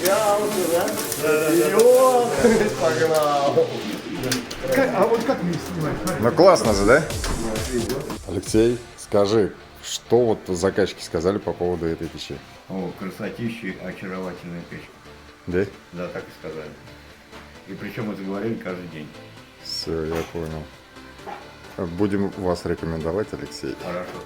Взялся, да? Вперед! Погнал! А вот как мне снимать? Ну классно же, да? Алексей, скажи, что вот заказчики сказали по поводу этой печи? О, красотища, очаровательная печка. Да? Да, так и сказали. И причем это говорили каждый день. Все, я понял. Будем вас рекомендовать, Алексей. Хорошо.